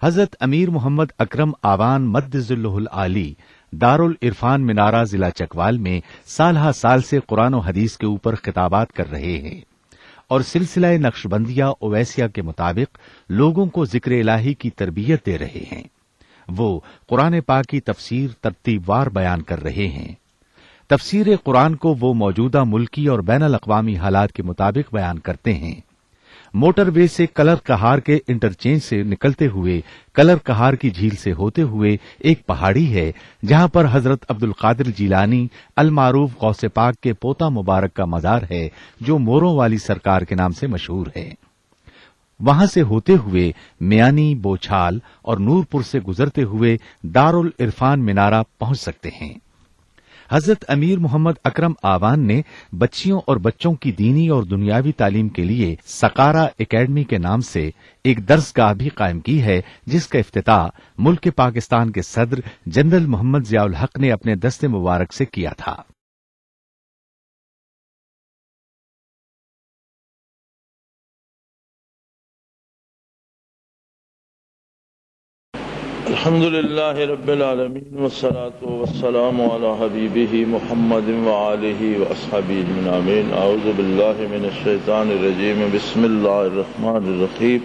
حضرت امیر محمد اکرم آوان مد ظلہ العالی دارالعرفان منارہ ضلع چکوال میں سال ہا سال سے قرآن و حدیث کے اوپر خطابات کر رہے ہیں اور سلسلہ نقشبندیہ اویسیہ کے مطابق لوگوں کو ذکر الہی کی تربیت دے رہے ہیں۔ وہ قرآن پاک کی تفسیر ترتیب وار بیان کر رہے ہیں۔ تفسیر قرآن کو وہ موجودہ ملکی اور بین الاقوامی حالات کے مطابق بیان کرتے ہیں۔ موٹر وے سے کلر کہار کے انٹرچینج سے نکلتے ہوئے کلر کہار کی جھیل سے ہوتے ہوئے ایک پہاڑی ہے جہاں پر حضرت عبد القادر جیلانی المعروف غوث پاک کے پوتا مبارک کا مزار ہے جو موروں والی سرکار کے نام سے مشہور ہے۔ وہاں سے ہوتے ہوئے میانی، بوچھال اور نورپور سے گزرتے ہوئے دارالعرفان منارہ پہنچ سکتے ہیں۔ حضرت امیر محمد اکرم آوان نے بچیوں اور بچوں کی دینی اور دنیاوی تعلیم کے لیے سقارا اکیڈمی کے نام سے ایک درسگاہ بھی قائم کی ہے جس کا افتتاح ملک پاکستان کے صدر جنرل محمد ضیاء الحق نے اپنے دست مبارک سے کیا تھا۔ الحمد للہ رب العالمین والصلاة والسلام علی حبیبہ محمد وآلہ واصحابہ اجمعین۔ اعوذ باللہ من الشیطان الرجیم، بسم اللہ الرحمن الرحیم۔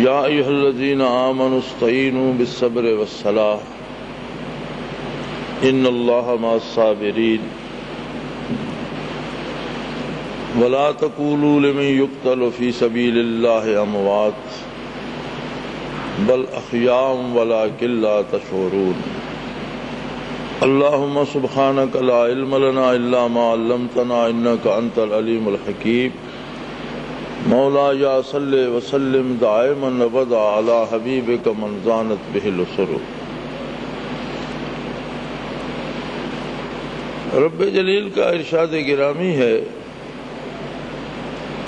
یا ایھا الذین آمنوا استعینوا بالصبر والصلاۃ ان اللہ مع الصابرین ولا تقولوا لمن يقتل في سبيل الله اموات بل احياء ولكن لا تشعرون۔ اللهم سبحانك لا علم لنا الا ما علمتنا انك انت العليم الحكيم۔ مولاي صل وسلم دائما ابدا على حبيبك من زانت به الاسر۔ رب جلیل کا ارشاد گرامی ہے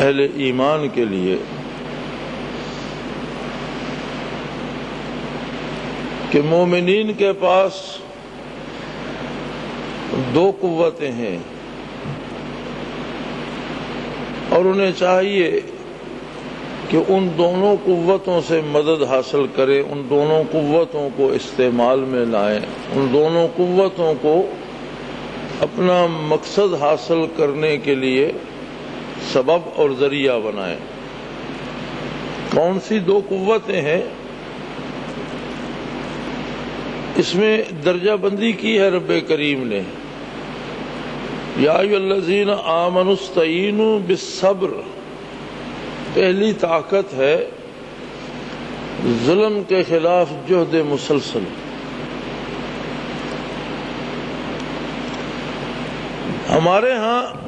اہل ایمان کے لیے کہ مومنین کے پاس دو قوتیں ہیں اور انہیں چاہیے کہ ان دونوں قوتوں سے مدد حاصل کریں، ان دونوں قوتوں کو استعمال میں لائیں، ان دونوں قوتوں کو اپنا مقصد حاصل کرنے کے لیے سبب اور ذریعہ بنائیں۔ کون سی دو قوتیں ہیں؟ اس میں درجہ بندی کی ہے رب کریم نے۔ یا ایھا الذین آمنوا استعینوا بالصبر، پہلی طاقت ہے ظلم کے خلاف جہد مسلسل۔ ہمارے ہاں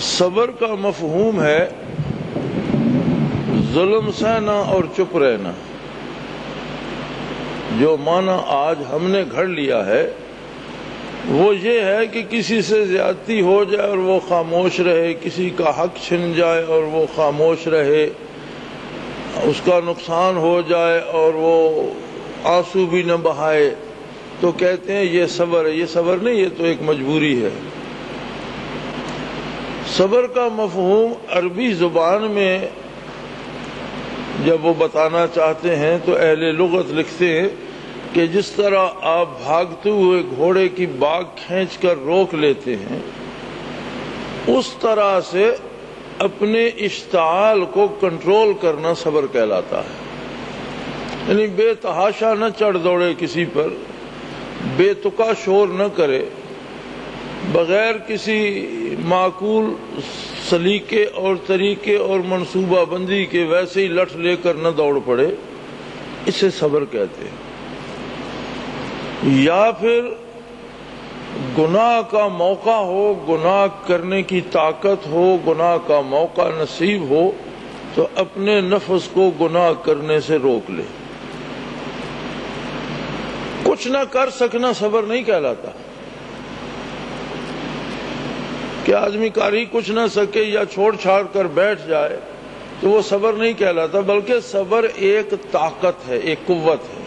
صبر کا مفہوم ہے ظلم سہنا اور چپ رہنا۔ جو معنی آج ہم نے گھڑ لیا ہے وہ یہ ہے کہ کسی سے زیادتی ہو جائے اور وہ خاموش رہے، کسی کا حق چھن جائے اور وہ خاموش رہے، اس کا نقصان ہو جائے اور وہ آنسو بھی نہ بہائے تو کہتے ہیں یہ صبر ہے۔ یہ صبر نہیں، یہ تو ایک مجبوری ہے۔ صبر کا مفہوم عربی زبان میں جب وہ بتانا چاہتے ہیں تو اہل لغت لکھتے ہیں کہ جس طرح آپ بھاگتے ہوئے گھوڑے کی باگ کھینچ کر روک لیتے ہیں، اس طرح سے اپنے اشتعال کو کنٹرول کرنا صبر کہلاتا ہے۔ یعنی بے تحاشا نہ چڑھ دوڑے کسی پر، بے تکا شور نہ کرے، بغیر کسی معقول سلیقے اور طریقے اور منصوبہ بندی کے ویسے ہی لٹھ لے کر نہ دوڑ پڑے، اسے صبر کہتے ہیں۔ یا پھر گناہ کا موقع ہو، گناہ کرنے کی طاقت ہو، گناہ کا موقع نصیب ہو تو اپنے نفس کو گناہ کرنے سے روک لے۔ کچھ نہ کر سکنا صبر نہیں کہلاتا کہ آدمی کاری کچھ نہ سکے یا چھوڑ چھاڑ کر بیٹھ جائے تو وہ صبر نہیں کہلاتا، بلکہ صبر ایک طاقت ہے، ایک قوت ہے۔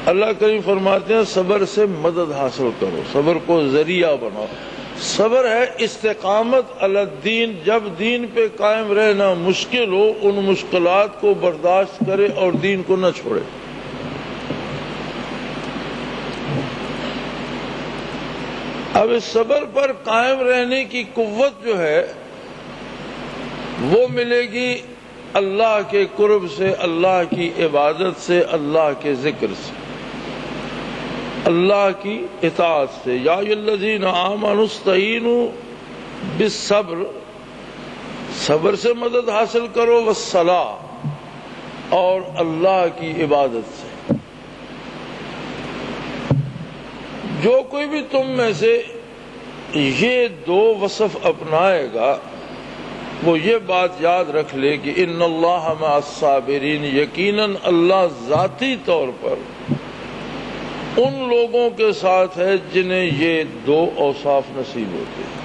اللہ کریم فرماتے ہیں صبر سے مدد حاصل کرو، صبر کو ذریعہ بناؤ، صبر ہے استقامت علی الدین، جب دین پہ قائم رہنا مشکل ہو ان مشکلات کو برداشت کرے اور دین کو نہ چھوڑے۔ اب اس صبر پر قائم رہنے کی قوت جو ہے وہ ملے گی اللہ کے قرب سے، اللہ کی عبادت سے، اللہ کے ذکر سے، اللہ کی اطاعت سے۔ یا ایھا الذین آمنوا استعینوا بالصبر، صبر سے مدد حاصل کرو، والصلاۃ، اور اللہ کی عبادت سے۔ جو کوئی بھی تم میں سے یہ دو وصف اپنائے گا وہ یہ بات یاد رکھ لے کہ ان اللہ مع الصابرین، یقیناً اللہ ذاتی طور پر ان لوگوں کے ساتھ ہے جنہیں یہ دو اوصاف نصیب ہوتے ہیں۔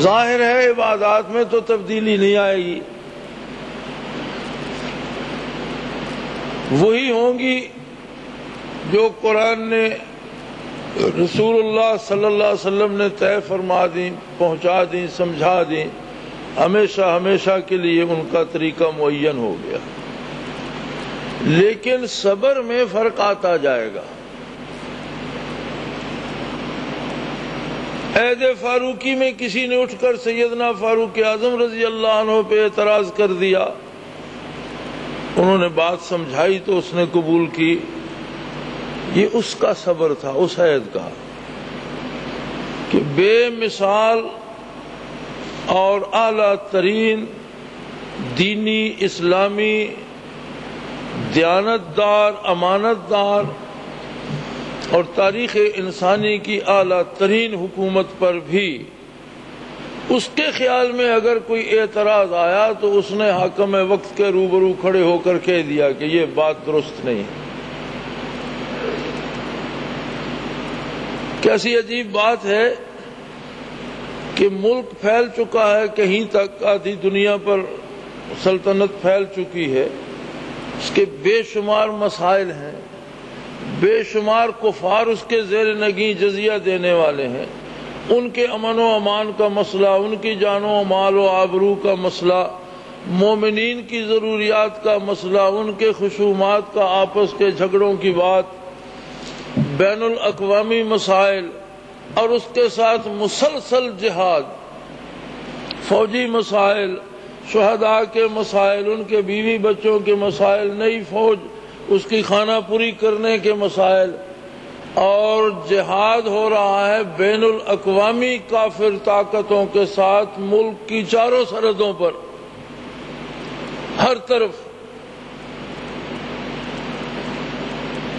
ظاہر ہے عبادات میں تو تبدیلی نہیں آئے گی، وہی ہوں گی جو قرآن نے، رسول اللہ صلی اللہ علیہ وسلم نے طے فرما دیں، پہنچا دیں، سمجھا دیں، ہمیشہ ہمیشہ کے لیے ان کا طریقہ معین ہو گیا۔ لیکن صبر میں فرق آتا جائے گا۔ عہد فاروقی میں کسی نے اٹھ کر سیدنا فاروق اعظم رضی اللہ عنہ پہ اعتراض کر دیا، انہوں نے بات سمجھائی تو اس نے قبول کی، یہ اس کا صبر تھا، اس عہد کا کہ بے مثال اور اعلیٰ ترین دینی، اسلامی، دیانتدار، امانت دار اور تاریخ انسانی کی اعلیٰ ترین حکومت پر بھی اس کے خیال میں اگر کوئی اعتراض آیا تو اس نے حاکم وقت کے روبرو کھڑے ہو کر کہہ دیا کہ یہ بات درست نہیں۔ کیسی عجیب بات ہے کہ ملک پھیل چکا ہے، کہیں تک آدھی دنیا پر سلطنت پھیل چکی ہے، اس کے بے شمار مسائل ہیں، بے شمار کفار اس کے زیر نگیں جزیہ دینے والے ہیں، ان کے امن و امان کا مسئلہ، ان کی جان و مال و آبرو کا مسئلہ، مومنین کی ضروریات کا مسئلہ، ان کے خصومات کا آپس کے جھگڑوں کی بات، بین الاقوامی مسائل، اور اس کے ساتھ مسلسل جہاد، فوجی مسائل، شہداء کے مسائل، ان کے بیوی بچوں کے مسائل، نئی فوج اس کی خانہ پوری کرنے کے مسائل، اور جہاد ہو رہا ہے بین الاقوامی کافر طاقتوں کے ساتھ ملک کی چاروں سرحدوں پر، ہر طرف۔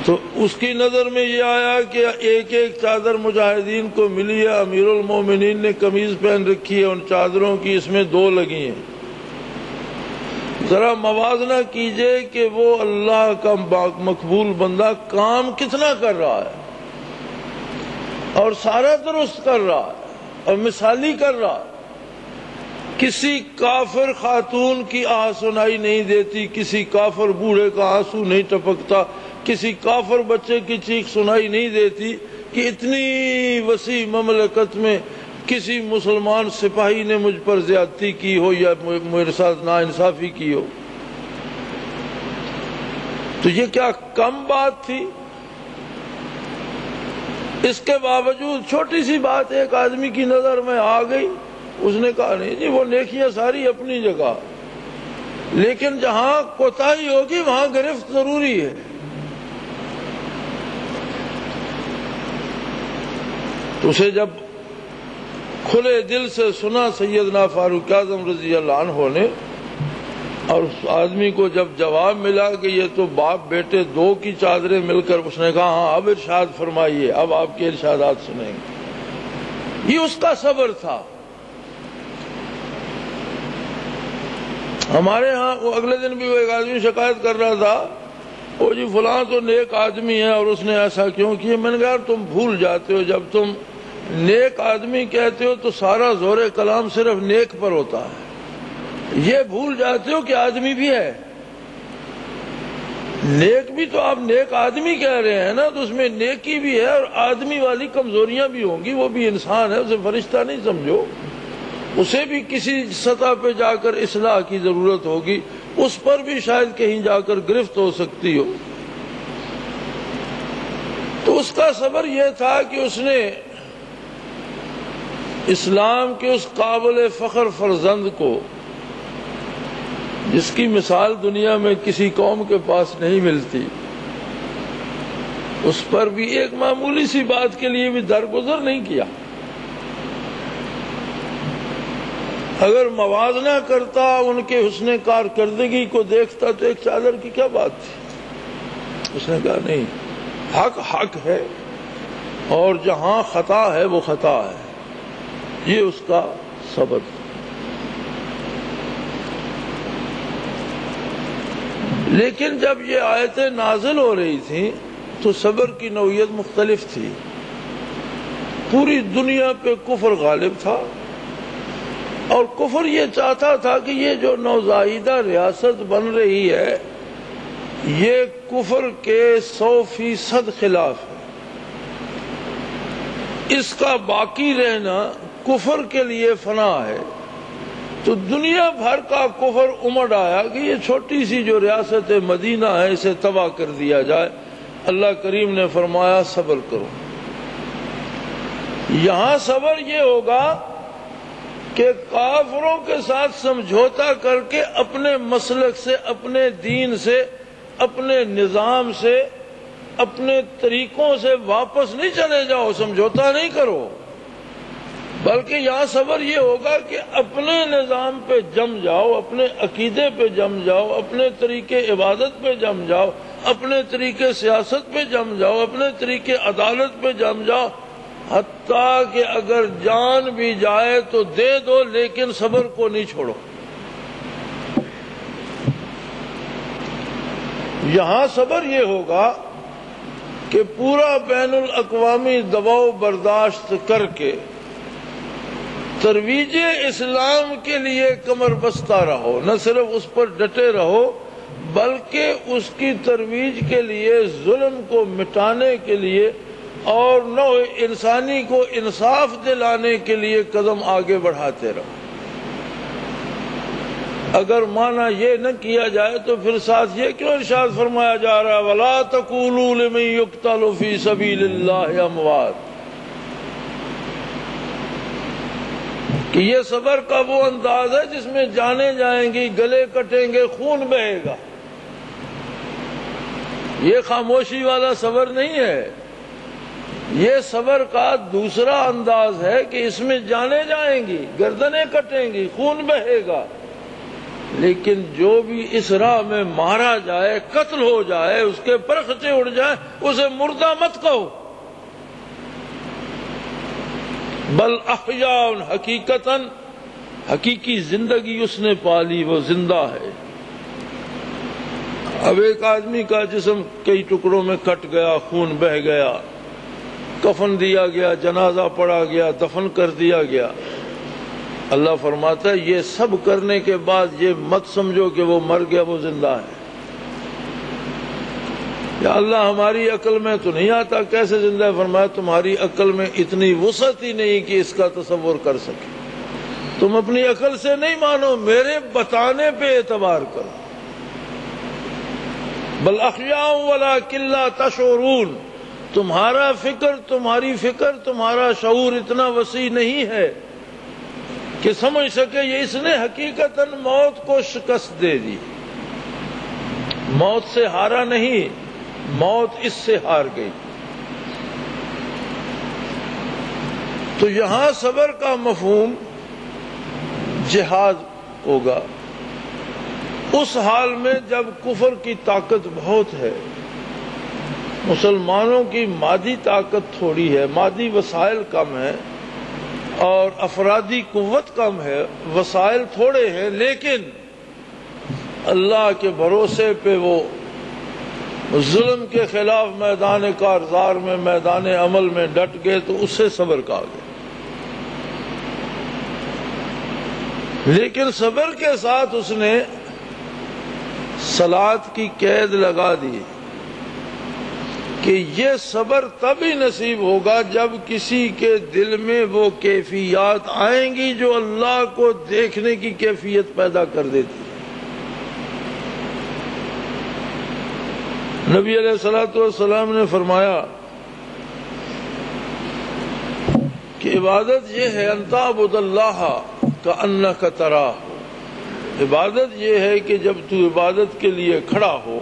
تو اس کی نظر میں یہ آیا کہ ایک ایک چادر مجاہدین کو ملی ہے، امیر المومنین نے قمیض پہن رکھی ہے، ان چادروں کی اس میں دو لگی ہیں، ذرا موازنہ کیجئے کہ وہ اللہ کا مقبول بندہ کام کتنا کر رہا ہے اور سارا درست کر رہا ہے اور مثالی کر رہا ہے۔ کسی کافر خاتون کی آہ سنائی نہیں دیتی، کسی کافر بوڑھے کا آنسو نہیں ٹپکتا، کسی کافر بچے کی چیخ سنائی نہیں دیتی کہ اتنی وسیع مملکت میں کسی مسلمان سپاہی نے مجھ پر زیادتی کی ہو یا میرے ساتھ ناانصافی کی ہو۔ تو یہ کیا کم بات تھی؟ اس کے باوجود چھوٹی سی بات ایک آدمی کی نظر میں آ گئی، اس نے کہا نہیں جی وہ نیکیاں ساری اپنی جگہ، لیکن جہاں کوتاہی ہوگی وہاں گرفت ضروری ہے۔ تو اسے جب کھلے دل سے سنا سیدنا فاروق اعظم رضی اللہ عنہ نے، اور اس آدمی کو جب جواب ملا کہ یہ تو باپ بیٹے دو کی چادریں مل کر، اس نے کہا ہاں اب ارشاد فرمائیے، اب آپ کے ارشادات سنیں گے۔ یہ اس کا صبر تھا۔ ہمارے ہاں وہ اگلے دن بھی وہ ایک آدمی شکایت کر رہا تھا، وہ جی فلاں تو نیک آدمی ہے اور اس نے ایسا کیوں کیا؟ میں نے کہا تم بھول جاتے ہو، جب تم نیک آدمی کہتے ہو تو سارا زور کلام صرف نیک پر ہوتا ہے، یہ بھول جاتے ہو کہ آدمی بھی ہے۔ نیک بھی تو آپ نیک آدمی کہہ رہے ہیں نا، تو اس میں نیکی بھی ہے اور آدمی والی کمزوریاں بھی ہوں گی، وہ بھی انسان ہے، اسے فرشتہ نہیں سمجھو، اسے بھی کسی سطح پہ جا کر اصلاح کی ضرورت ہوگی، اس پر بھی شاید کہیں جا کر گرفت ہو سکتی ہو۔ تو اس کا صبر یہ تھا کہ اس نے اسلام کے اس قابل فخر فرزند کو، جس کی مثال دنیا میں کسی قوم کے پاس نہیں ملتی، اس پر بھی ایک معمولی سی بات کے لیے بھی درگزر نہیں کیا۔ اگر موازنہ کرتا، ان کے حسن کارکردگی کو دیکھتا تو ایک چادر کی کیا بات تھی؟ اس نے کہا نہیں، حق حق ہے اور جہاں خطا ہے وہ خطا ہے، یہ اس کا صبر تھا۔ لیکن جب یہ آیتیں نازل ہو رہی تھیں تو صبر کی نوعیت مختلف تھی۔ پوری دنیا پہ کفر غالب تھا، اور کفر یہ چاہتا تھا کہ یہ جو نوزائیدہ ریاست بن رہی ہے یہ کفر کے 100% خلاف ہے، اس کا باقی رہنا کفر کے لیے فنا ہے۔ تو دنیا بھر کا کفر امڑ آیا کہ یہ چھوٹی سی جو ریاست مدینہ ہے اسے تباہ کر دیا جائے۔ اللہ کریم نے فرمایا صبر کرو۔ یہاں صبر یہ ہوگا کہ کافروں کے ساتھ سمجھوتا کر کے اپنے مسلک سے، اپنے دین سے، اپنے نظام سے، اپنے طریقوں سے واپس نہیں چلے جاؤ، سمجھوتا نہیں کرو، بلکہ یہاں صبر یہ ہوگا کہ اپنے نظام پہ جم جاؤ، اپنے عقیدے پہ جم جاؤ، اپنے طریقے عبادت پہ جم جاؤ، اپنے طریقے سیاست پہ جم جاؤ، اپنے طریقے عدالت پہ جم جاؤ، حتیٰ کہ اگر جان بھی جائے تو دے دو، لیکن صبر کو نہیں چھوڑو۔ یہاں صبر یہ ہوگا کہ پورا بین الاقوامی دباؤ برداشت کر کے ترویج اسلام کے لیے کمر بستہ رہو، نہ صرف اس پر ڈٹے رہو بلکہ اس کی ترویج کے لیے، ظلم کو مٹانے کے لیے اور نوع انسانی کو انصاف دلانے کے لیے قدم آگے بڑھاتے رہو۔ اگر معنی یہ نہ کیا جائے تو پھر ساتھ یہ کیوں ارشاد فرمایا جا رہا ہے وَلَا تَقُولُوا لِمَن يُقْتَلُ فِي سَبِيلِ اللَّهِ أَمْوَاتٌ، کہ یہ صبر کا وہ انداز ہے جس میں جانیں جائیں گی، گلے کٹیں گے، خون بہے گا۔ یہ خاموشی والا صبر نہیں ہے، یہ صبر کا دوسرا انداز ہے کہ اس میں جانیں جائیں گی، گردنیں کٹیں گی، خون بہے گا، لیکن جو بھی اس راہ میں مارا جائے، قتل ہو جائے، اس کے پرخچے اڑ جائیں، اسے مردہ مت کہو، بل احیاء، حقیقتاً حقیقی زندگی اس نے پالی، وہ زندہ ہے۔ اب ایک آدمی کا جسم کئی ٹکڑوں میں کٹ گیا، خون بہہ گیا، کفن دیا گیا، جنازہ پڑا گیا، دفن کر دیا گیا، اللہ فرماتا ہے یہ سب کرنے کے بعد یہ مت سمجھو کہ وہ مر گیا، وہ زندہ ہے۔ یا اللہ ہماری عقل میں تو نہیں آتا کیسے زندہ ہے؟ فرمایا تمہاری عقل میں اتنی وسعت ہی نہیں کہ اس کا تصور کر سکے، تم اپنی عقل سے نہیں مانو، میرے بتانے پہ اعتبار کرو۔ بل احیاء ولکن لا تشعرون، تمہارا فکر، تمہاری فکر، تمہارا شعور اتنا وسیع نہیں ہے کہ سمجھ سکے یہ اس نے حقیقتاً موت کو شکست دے دی، موت سے ہارا نہیں، موت اس سے ہار گئی۔ تو یہاں صبر کا مفہوم جہاد ہوگا اس حال میں جب کفر کی طاقت بہت ہے، مسلمانوں کی مادی طاقت تھوڑی ہے، مادی وسائل کم ہیں اور افرادی قوت کم ہے، وسائل تھوڑے ہیں، لیکن اللہ کے بھروسے پہ وہ ظلم کے خلاف میدان کارزار میں، میدان عمل میں ڈٹ گئے، تو اس سے صبر کہا گیا۔ لیکن صبر کے ساتھ اس نے صلاۃ کی قید لگا دی کہ یہ صبر تب ہی نصیب ہوگا جب کسی کے دل میں وہ کیفیات آئیں گی جو اللہ کو دیکھنے کی کیفیت پیدا کر دیتی. نبی علیہ الصلوۃ والسلام نے فرمایا کہ عبادت یہ ہے ان تعبد اللہ کأنک تراہ. عبادت یہ ہے کہ جب تو عبادت کے لیے کھڑا ہو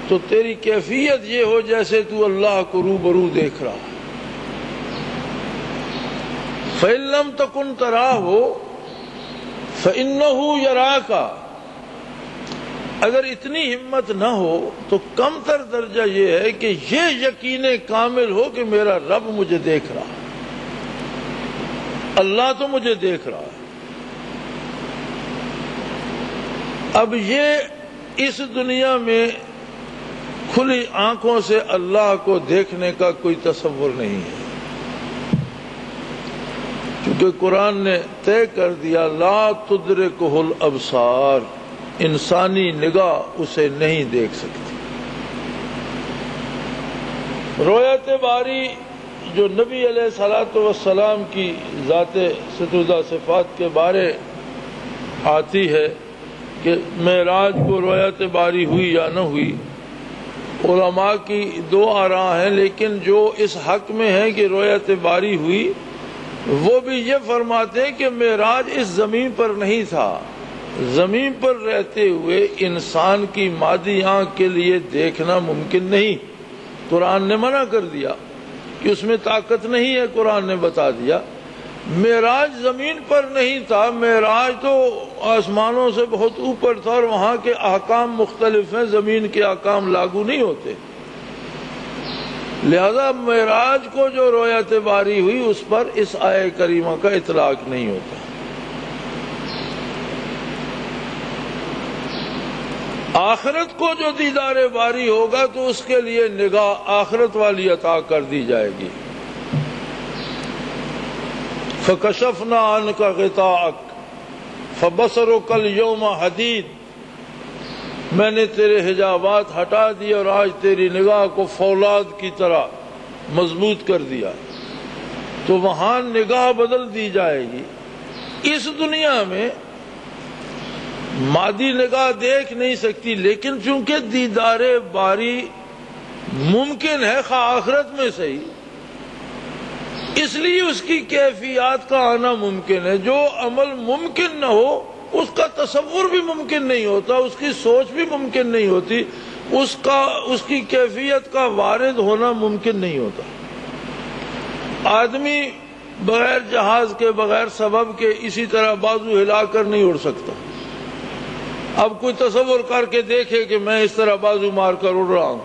تو تیری کیفیت یہ ہو جیسے تو اللہ کو روبرو دیکھ رہا ہے. فَإِن لَّمْ تَكُن تَرَاهُ فَإِنَّهُ يَرَاكَ. اگر اتنی ہمت نہ ہو تو کم تر درجہ یہ ہے کہ یہ یقین کامل ہو کہ میرا رب مجھے دیکھ رہا ہے، اللہ تو مجھے دیکھ رہا ہے. اب یہ اس دنیا میں کھلی آنکھوں سے اللہ کو دیکھنے کا کوئی تصور نہیں ہے، کیونکہ قرآن نے طے کر دیا لا تدرکہ الابصار، انسانی نگاہ اسے نہیں دیکھ سکتی. رؤیت باری جو نبی علیہ الصلوۃ والسلام کی ذات ستودہ صفات کے بارے آتی ہے کہ معراج کو رؤیت باری ہوئی یا نہ ہوئی، علماء کی دو آراء ہیں، لیکن جو اس حق میں ہے کہ رؤیت باری ہوئی وہ بھی یہ فرماتے ہیں کہ معراج اس زمین پر نہیں تھا. زمین پر رہتے ہوئے انسان کی مادی آنکھ کے لیے دیکھنا ممکن نہیں، قرآن نے منع کر دیا کہ اس میں طاقت نہیں ہے. قرآن نے بتا دیا معراج زمین پر نہیں تھا، معراج تو آسمانوں سے بہت اوپر تھا اور وہاں کے احکام مختلف ہیں، زمین کے احکام لاگو نہیں ہوتے. لہذا معراج کو جو رؤیت باری ہوئی اس پر اس آیہ کریمہ کا اطلاق نہیں ہوتا. آخرت کو جو دیدار باری ہوگا تو اس کے لیے نگاہ آخرت والی عطا کر دی جائے گی. فَكَشَفْنَا عَنْكَ غِطَاءَكَ فَبَصَرُكَ الْيَوْمَ حَدِيدٌ. میں نے تیرے حجابات ہٹا دیے اور آج تیری نگاہ کو فولاد کی طرح مضبوط کر دیا. تو وہاں نگاہ بدل دی جائے گی. اس دنیا میں مادی نگاہ دیکھ نہیں سکتی، لیکن چونکہ دیدار باری ممکن ہے خواہ آخرت میں صحیح، اس لیے اس کی کیفیات کا آنا ممکن ہے. جو عمل ممکن نہ ہو اس کا تصور بھی ممکن نہیں ہوتا، اس کی سوچ بھی ممکن نہیں ہوتی، اس کی کیفیت کا وارد ہونا ممکن نہیں ہوتا. آدمی بغیر جہاز کے بغیر سبب کے اسی طرح بازو ہلا کر نہیں اڑ سکتا. اب کوئی تصور کر کے دیکھے کہ میں اس طرح بازو مار کر اڑ رہا ہوں،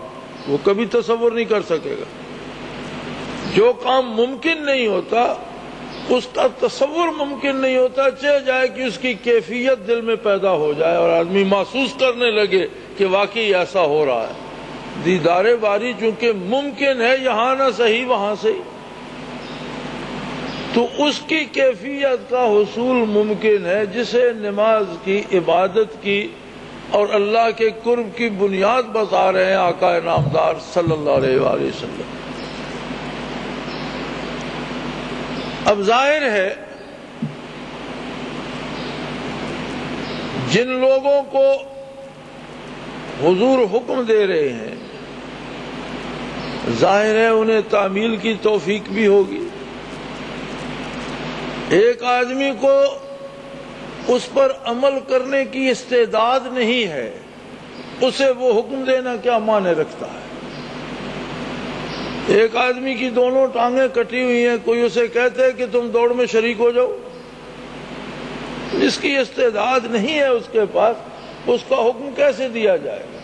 وہ کبھی تصور نہیں کر سکے گا. جو کام ممکن نہیں ہوتا اس کا تصور ممکن نہیں ہوتا، چاہے جائے کہ اس کی کیفیت دل میں پیدا ہو جائے اور آدمی محسوس کرنے لگے کہ واقعی ایسا ہو رہا ہے. دیدار باری چونکہ ممکن ہے یہاں نہ صحیح وہاں صحیح، تو اس کی کیفیت کا حصول ممکن ہے جسے نماز کی، عبادت کی اور اللہ کے قرب کی بنیاد بتا رہے ہیں آقا نامدار صلی اللہ علیہ وآلہ وسلم. اب ظاہر ہے جن لوگوں کو حضور حکم دے رہے ہیں ظاہر ہے انہیں تعمیل کی توفیق بھی ہوگی. ایک آدمی کو اس پر عمل کرنے کی استعداد نہیں ہے، اسے وہ حکم دینا کیا معنی رکھتا ہے؟ ایک آدمی کی دونوں ٹانگیں کٹی ہوئی ہیں، کوئی اسے کہتے ہے کہ تم دوڑ میں شریک ہو جاؤ، جس کی استعداد نہیں ہے اس کے پاس، اس کا حکم کیسے دیا جائے گا؟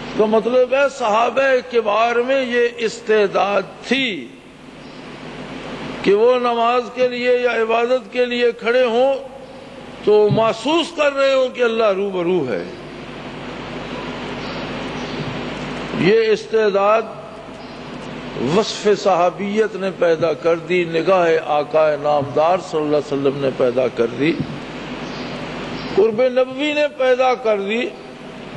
اس کا مطلب ہے صحابہ کبار میں یہ استعداد تھی کہ وہ نماز کے لیے یا عبادت کے لیے کھڑے ہوں تو محسوس کر رہے ہوں کہ اللہ روبرو ہے. یہ استعداد وصف صحابیت نے پیدا کر دی، نگاہ آقا نامدار صلی اللہ علیہ وسلم نے پیدا کر دی، قرب نبوی نے پیدا کر دی.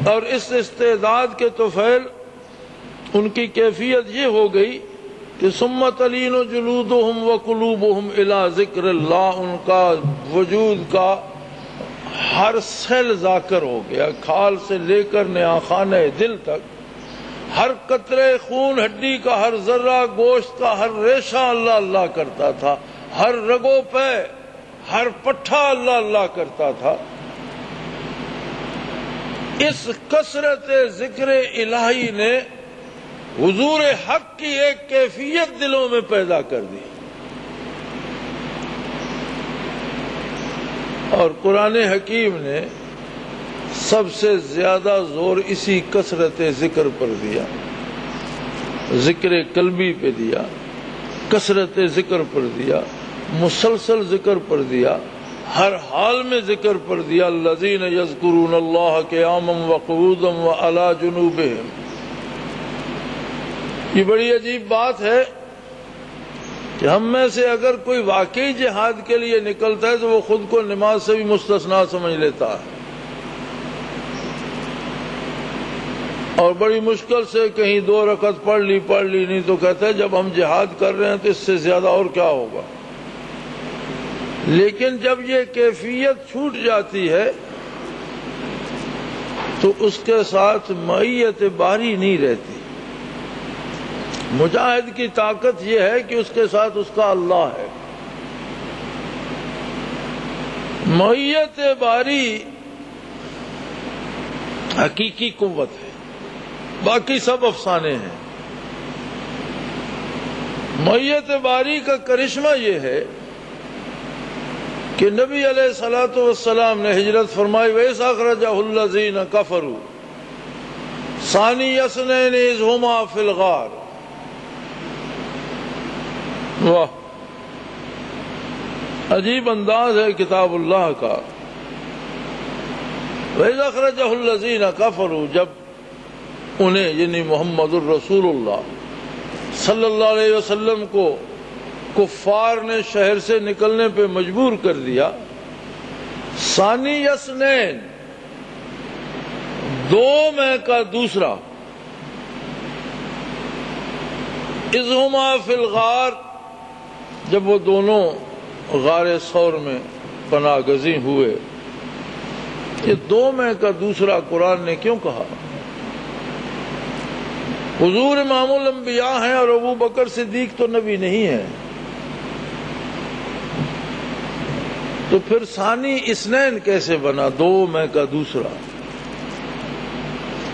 اور اس استعداد کے طفیل ان کی کیفیت یہ ہو گئی کہ ثم تلین جلودہم وقلوبہم الی ذکر اللہ، ان کا وجود کا ہر سیل ذاکر ہو گیا، کھال سے لے کر نیاخانہ دل تک، ہر قطرے خون ہڈی کا، ہر ذرہ گوشت کا، ہر ریشہ اللہ اللہ کرتا تھا، ہر رگو پہ، ہر پٹھا اللہ اللہ کرتا تھا۔ اس کثرت ذکر الہی نے حضور حق کی ایک کیفیت دلوں میں پیدا کر دی، اور قرآن حکیم نے سب سے زیادہ زور اسی کثرت ذکر پر دیا، ذکر قلبی پہ دیا، کثرت ذکر پر دیا، مسلسل ذکر پر دیا، ہر حال میں ذکر پر دیا۔ الذین یذکرون اللہ قیاما وقعودا وعلی جنوبہم۔ یہ بڑی عجیب بات ہے کہ ہم میں سے اگر کوئی واقعی جہاد کے لیے نکلتا ہے تو وہ خود کو نماز سے بھی مستثنا سمجھ لیتا ہے، اور بڑی مشکل سے کہیں 2 رکعت پڑھ لی نہیں تو کہتا ہے جب ہم جہاد کر رہے ہیں تو اس سے زیادہ اور کیا ہوگا۔ لیکن جب یہ کیفیت چھوٹ جاتی ہے تو اس کے ساتھ معیت باری نہیں رہتی۔ مجاہد کی طاقت یہ ہے کہ اس کے ساتھ اس کا اللہ ہے۔ معیت باری حقیقی قوت ہے، باقی سب افسانے ہیں۔ معیت باری کا کرشمہ یہ ہے کہ نبی علیہ الصلوۃ والسلام نے ہجرت فرمائی، وَإِذْ أَخْرَجَهُ الَّذِينَ كَفَرُوا ثَانِيَ اثْنَيْنِ إِذْ هُمَا فِي الْغَارِ۔ واہ، عجیب انداز ہے کتاب اللہ کا۔ وَإِذْ أَخْرَجَهُ الَّذِينَ كَفَرُوا، جب انہیں یعنی محمد الرسول اللہ صلی اللہ علیہ وسلم کو کفار نے شہر سے نکلنے پہ مجبور کر دیا، ثانی اثنین، 2 میں کا دوسرا، اذ ہما فی الغار، جب وہ دونوں غار ثور میں پناہ گزین ہوئے۔ یہ 2 میں کا دوسرا قرآن نے کیوں کہا؟ حضور امام الانبیاء ہیں اور ابو بکر صدیق تو نبی نہیں ہے، تو پھر ثانی اثنین کیسے بنا 2 میں کا دوسرا؟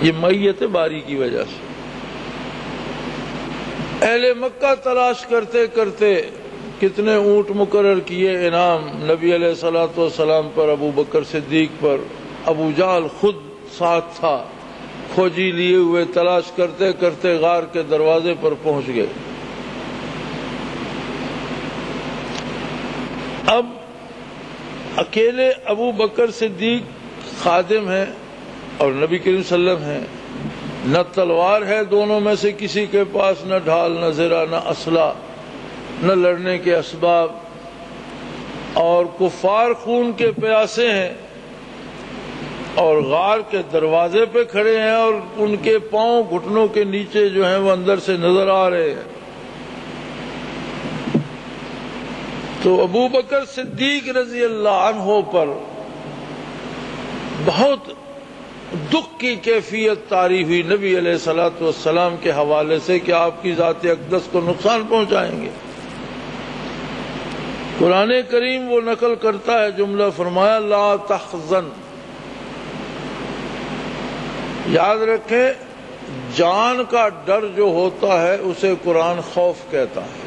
یہ معیت باری کی وجہ سے۔ اہل مکہ تلاش کرتے کرتے کتنے اونٹ مقرر کیے انعام نبی علیہ الصلوۃ والسلام پر، ابو بکر صدیق پر، ابو جہل خود ساتھ تھا، کھوجی لیے ہوئے تلاش کرتے کرتے غار کے دروازے پر پہنچ گئے۔ اب اکیلے ابو بکر صدیق خادم ہیں اور نبی کریم صلی اللہ علیہ وسلم ہیں، نہ تلوار ہے دونوں میں سے کسی کے پاس، نہ ڈھال، نہ زرہ، نہ اسلحہ، نہ لڑنے کے اسباب، اور کفار خون کے پیاسے ہیں اور غار کے دروازے پہ کھڑے ہیں، اور ان کے پاؤں گھٹنوں کے نیچے جو ہیں وہ اندر سے نظر آ رہے ہیں۔ تو ابو بکر صدیق رضی اللہ عنہ پر بہت دکھ کی کیفیت طاری ہوئی نبی علیہ الصلوۃ والسلام کے حوالے سے کہ آپ کی ذات اقدس کو نقصان پہنچائیں گے۔ قرآن کریم وہ نقل کرتا ہے جملہ، فرمایا لا تحزن، یاد رکھیں جان کا ڈر جو ہوتا ہے اسے قرآن خوف کہتا ہے۔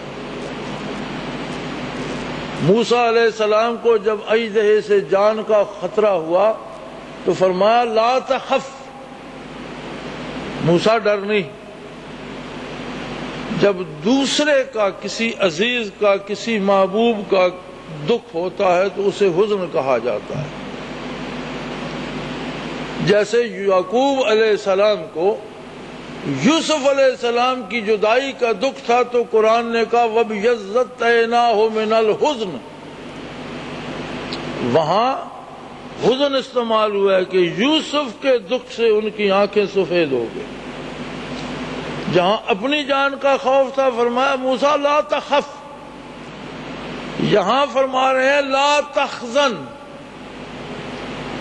موسیٰ علیہ السلام کو جب اژدہے سے جان کا خطرہ ہوا تو فرمایا لا تخف، موسیٰ ڈر نہیں۔ جب دوسرے کا، کسی عزیز کا، کسی محبوب کا دکھ ہوتا ہے تو اسے حزن کہا جاتا ہے۔ جیسے یعقوب علیہ السلام کو یوسف علیہ السلام کی جدائی کا دکھ تھا تو قرآن نے کہا وَبْيَضَّتْ عَيْنَاهُ مِنَ الْحُزْنِ، وہاں حزن استعمال ہوا ہے کہ یوسف کے دکھ سے ان کی آنکھیں سفید ہو گئی. جہاں اپنی جان کا خوف تھا فرمایا موسیٰ لا تخف، یہاں فرما رہے ہیں لا تحزن،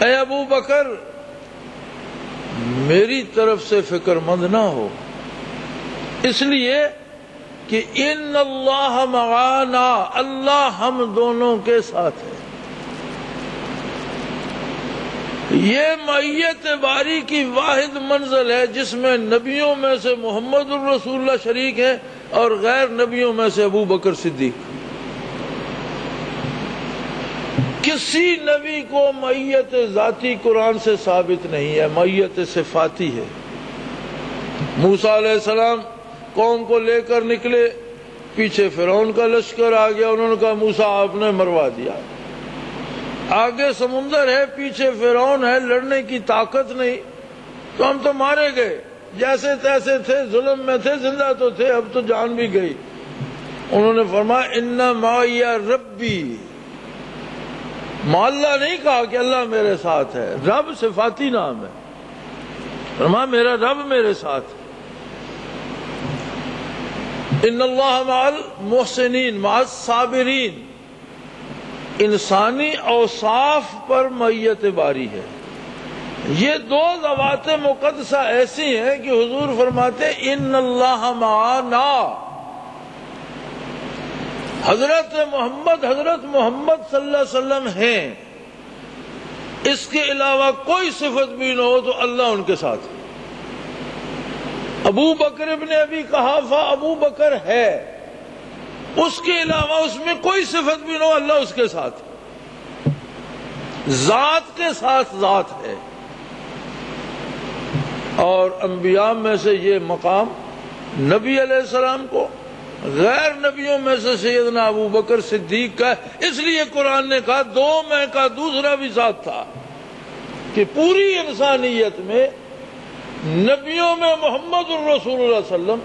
اے ابو بکر میری طرف سے فکر مند نہ ہو، اس لیے کہ ان اللہ معانا، اللہ ہم دونوں کے ساتھ ہے. یہ معیت باری کی واحد منزل ہے جس میں نبیوں میں سے محمد الرسول اللہ شریک ہیں اور غیر نبیوں میں سے ابو بکر صدیق. کسی نبی کو معیت ذاتی قرآن سے ثابت نہیں ہے، معیت صفاتی ہے. موسیٰ علیہ السلام قوم کو لے کر نکلے، پیچھے فرعون کا لشکر آ گیا، انہوں نے کہا موسیٰ آپ نے مروا دیا. آگے سمندر ہے، پیچھے فرعون ہے، لڑنے کی طاقت نہیں، تو ہم تو مارے گئے. جیسے تیسے تھے، ظلم میں تھے، زندہ تو تھے، اب تو جان بھی گئی. انہوں نے فرمایا ان معی ربی، اللہ نہیں کہا کہ اللہ میرے ساتھ ہے، رب صفاتی نام ہے. فرمایا میرا رب میرے ساتھ. ان اللہ مع المحسنین مع الصابرین، انسانی اوصاف پر معیت باری ہے. یہ دو ذوات مقدسہ ایسی ہیں کہ حضور فرماتے ہیں ان اللہ معنا. حضرت محمد صلی اللہ علیہ وسلم ہیں، اس کے علاوہ کوئی صفت بھی نہ ہو تو اللہ ان کے ساتھ ہے. ابو بکر ابن ابی قحافہ ابو بکر ہے، اس کے علاوہ اس میں کوئی صفت بھی نہ ہو اللہ اس کے ساتھ ہے. ذات کے ساتھ ذات ہے. اور انبیاء میں سے یہ مقام نبی علیہ السلام کو، غیر نبیوں میں سے سیدنا ابو بکر صدیق کا ہے. اس لیے قرآن نے کہا دو میں کا دوسرا بھی ساتھ تھا، کہ پوری انسانیت میں نبیوں میں محمد الرسول اللہ صلی اللہ علیہ وسلم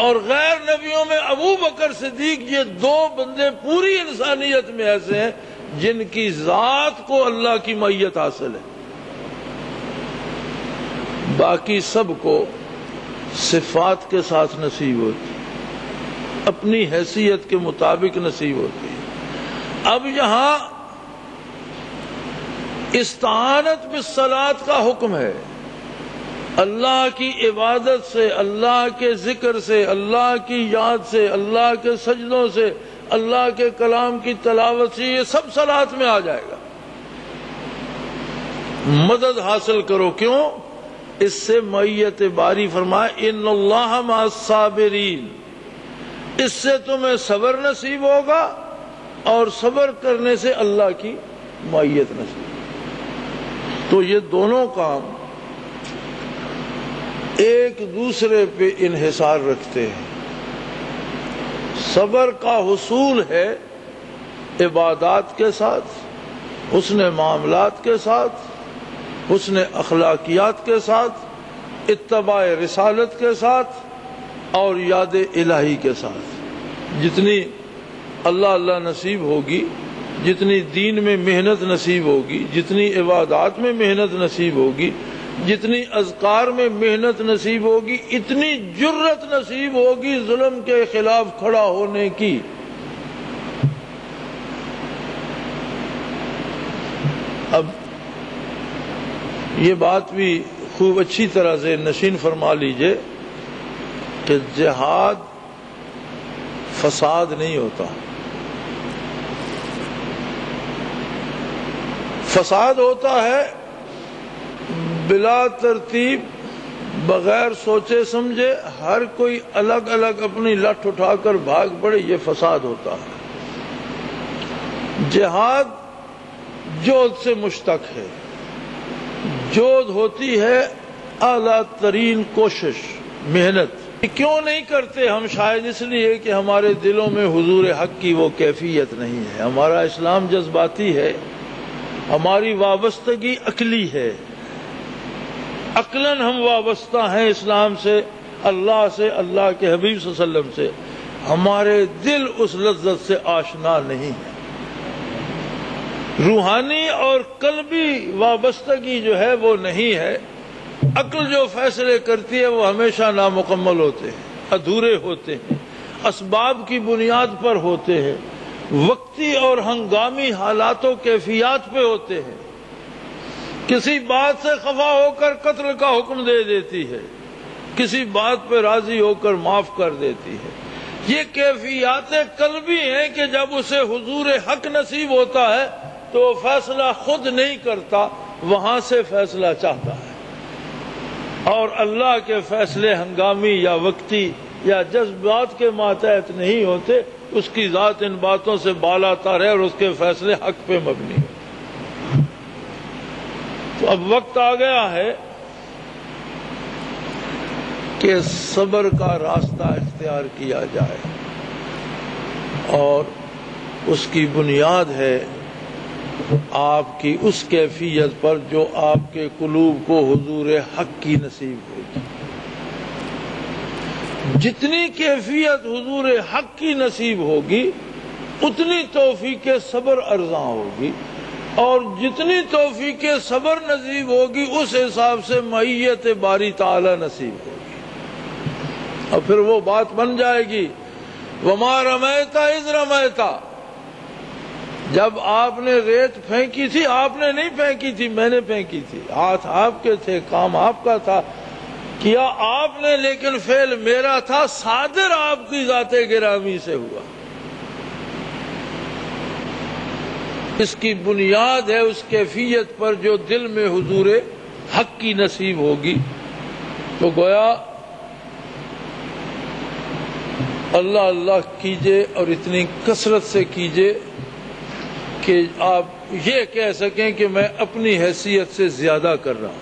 اور غیر نبیوں میں ابو بکر صدیق، یہ دو بندے پوری انسانیت میں ایسے ہیں جن کی ذات کو اللہ کی معیت حاصل ہے. باقی سب کو صفات کے ساتھ نصیب ہوتی، اپنی حیثیت کے مطابق نصیب ہوتی ہے. اب یہاں استعانت بالصلاۃ کا حکم ہے. اللہ کی عبادت سے، اللہ کے ذکر سے، اللہ کی یاد سے، اللہ کے سجدوں سے، اللہ کے کلام کی تلاوت سے، یہ سب صلاۃ میں آ جائے گا. مدد حاصل کرو. کیوں؟ اس سے معیت باری فرمائے ان اللہ مع الصابرین، اس سے تمہیں صبر نصیب ہوگا اور صبر کرنے سے اللہ کی معیت نصیب. تو یہ دونوں کام ایک دوسرے پہ انحصار رکھتے ہیں. صبر کا حصول ہے عبادات کے ساتھ، حسن معاملات کے ساتھ، حسن اخلاقیات کے ساتھ، اتباع رسالت کے ساتھ اور یاد الہی کے ساتھ. جتنی اللہ نصیب ہوگی، جتنی دین میں محنت نصیب ہوگی، جتنی عبادات میں محنت نصیب ہوگی، جتنی اذکار میں محنت نصیب ہوگی، اتنی جرت نصیب ہوگی ظلم کے خلاف کھڑا ہونے کی. اب یہ بات بھی خوب اچھی طرح سے نشین فرما لیجئے کہ جہاد فساد نہیں ہوتا. فساد ہوتا ہے بلا ترتیب، بغیر سوچے سمجھے ہر کوئی الگ الگ اپنی لٹھ اٹھا کر بھاگ پڑے، یہ فساد ہوتا ہے. جہاد جہد سے مشتق ہے. جہد ہوتی ہے اعلیٰ ترین کوشش، محنت. کیوں نہیں کرتے ہم؟ شاید اس لیے کہ ہمارے دلوں میں حضور حق کی وہ کیفیت نہیں ہے. ہمارا اسلام جذباتی ہے، ہماری وابستگی عقلی ہے. عقلاً ہم وابستہ ہیں اسلام سے، اللہ سے، اللہ کے حبیب صلی اللہ علیہ وسلم سے. ہمارے دل اس لذت سے آشنا نہیں ہے. روحانی اور قلبی وابستگی جو ہے وہ نہیں ہے۔ عقل جو فیصلے کرتی ہے وہ ہمیشہ نامکمل ہوتے ہیں، ادھورے ہوتے ہیں، اسباب کی بنیاد پر ہوتے ہیں، وقتی اور ہنگامی حالات و کیفیات پہ ہوتے ہیں۔ کسی بات سے خفا ہو کر قتل کا حکم دے دیتی ہے، کسی بات پہ راضی ہو کر معاف کر دیتی ہے۔ یہ کیفیات قلبی ہیں کہ جب اسے حضور حق نصیب ہوتا ہے تو وہ فیصلہ خود نہیں کرتا، وہاں سے فیصلہ چاہتا ہے، اور اللہ کے فیصلے ہنگامی یا وقتی یا جذبات کے ماتحت نہیں ہوتے، اس کی ذات ان باتوں سے بالا تر ہے اور اس کے فیصلے حق پہ مبنی ہوتے۔ تو اب وقت آ گیا ہے کہ صبر کا راستہ اختیار کیا جائے، اور اس کی بنیاد ہے آپ کی اس کیفیت پر جو آپ کے قلوب کو حضور حق کی نصیب ہوگی۔ جتنی کیفیت حضور حق کی نصیب ہوگی اتنی توفیق صبر ارزاں ہوگی، اور جتنی توفیق صبر نصیب ہوگی اس حساب سے معیت باری تعالی نصیب ہوگی، اور پھر وہ بات بن جائے گی وما رمیت اذ رمیت۔ جب آپ نے ریت پھینکی تھی، آپ نے نہیں پھینکی تھی، میں نے پھینکی تھی، ہاتھ آپ کے تھے، کام آپ کا تھا، کیا آپ نے، لیکن فعل میرا تھا، صادر آپ کی ذات گرامی سے ہوا۔ اس کی بنیاد ہے اس کیفیت پر جو دل میں حضور حق کی نصیب ہوگی۔ تو گویا اللہ اللہ کیجئے اور اتنی کثرت سے کیجئے کہ آپ یہ کہہ سکیں کہ میں اپنی حیثیت سے زیادہ کر رہا ہوں۔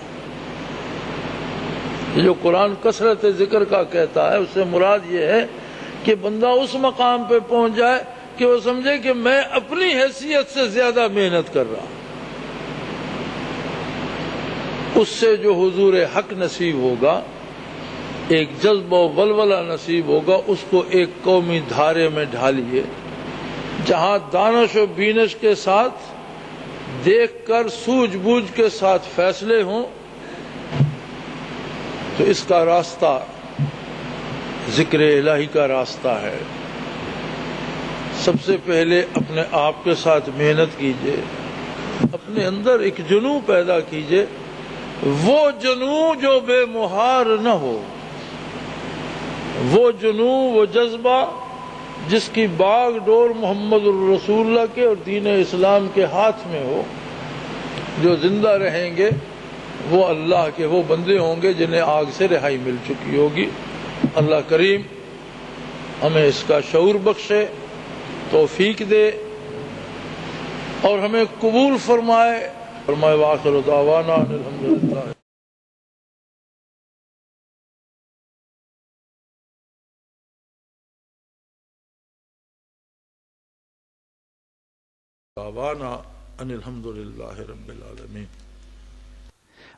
جو قرآن کثرت ذکر کا کہتا ہے اس سے مراد یہ ہے کہ بندہ اس مقام پہ پہنچ جائے کہ وہ سمجھے کہ میں اپنی حیثیت سے زیادہ محنت کر رہا ہوں۔ اس سے جو حضور حق نصیب ہوگا، ایک جذبہ و ولولہ نصیب ہوگا، اس کو ایک قومی دھارے میں ڈھالیے جہاں دانش و بینش کے ساتھ دیکھ کر سوجھ بوجھ کے ساتھ فیصلے ہوں۔ تو اس کا راستہ ذکر الہی کا راستہ ہے۔ سب سے پہلے اپنے آپ کے ساتھ محنت کیجئے، اپنے اندر ایک جنون پیدا کیجئے، وہ جنون جو بے مہار نہ ہو، وہ جنون، وہ جذبہ جس کی باغ ڈور محمد الرسول اللہ کے اور دین اسلام کے ہاتھ میں ہو۔ جو زندہ رہیں گے وہ اللہ کے وہ بندے ہوں گے جنہیں آگ سے رہائی مل چکی ہوگی۔ اللہ کریم ہمیں اس کا شعور بخشے، توفیق دے اور ہمیں قبول فرمائے۔ فرمائے وآخر دعوانا ان الحمدللہ۔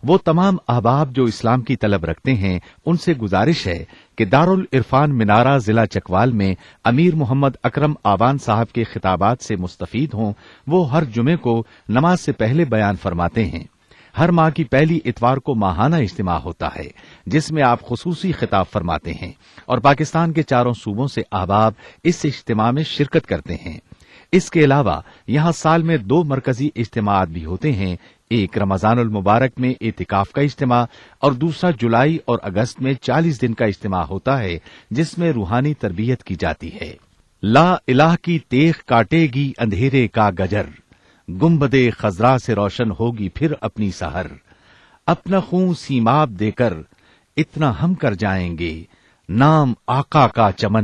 وہ تمام احباب جو اسلام کی طلب رکھتے ہیں ان سے گزارش ہے کہ دارالعرفان منارہ ضلع چکوال میں امیر محمد اکرم آوان صاحب کے خطابات سے مستفید ہوں۔ وہ ہر جمعے کو نماز سے پہلے بیان فرماتے ہیں۔ ہر ماہ کی پہلی اتوار کو ماہانہ اجتماع ہوتا ہے جس میں آپ خصوصی خطاب فرماتے ہیں، اور پاکستان کے چاروں صوبوں سے احباب اس اجتماع میں شرکت کرتے ہیں۔ اس کے علاوہ یہاں سال میں 2 مرکزی اجتماعات بھی ہوتے ہیں، ایک رمضان المبارک میں اعتکاف کا اجتماع اور دوسرا جولائی اور اگست میں 40 دن کا اجتماع ہوتا ہے جس میں روحانی تربیت کی جاتی ہے۔ لا الہ کی تیغ کاٹے گی اندھیرے کا گجر، گنبد خضرا سے روشن ہوگی پھر اپنی سحر، اپنا خون سیماب دے کر اتنا ہم کر جائیں گے، نام آقا کا چمن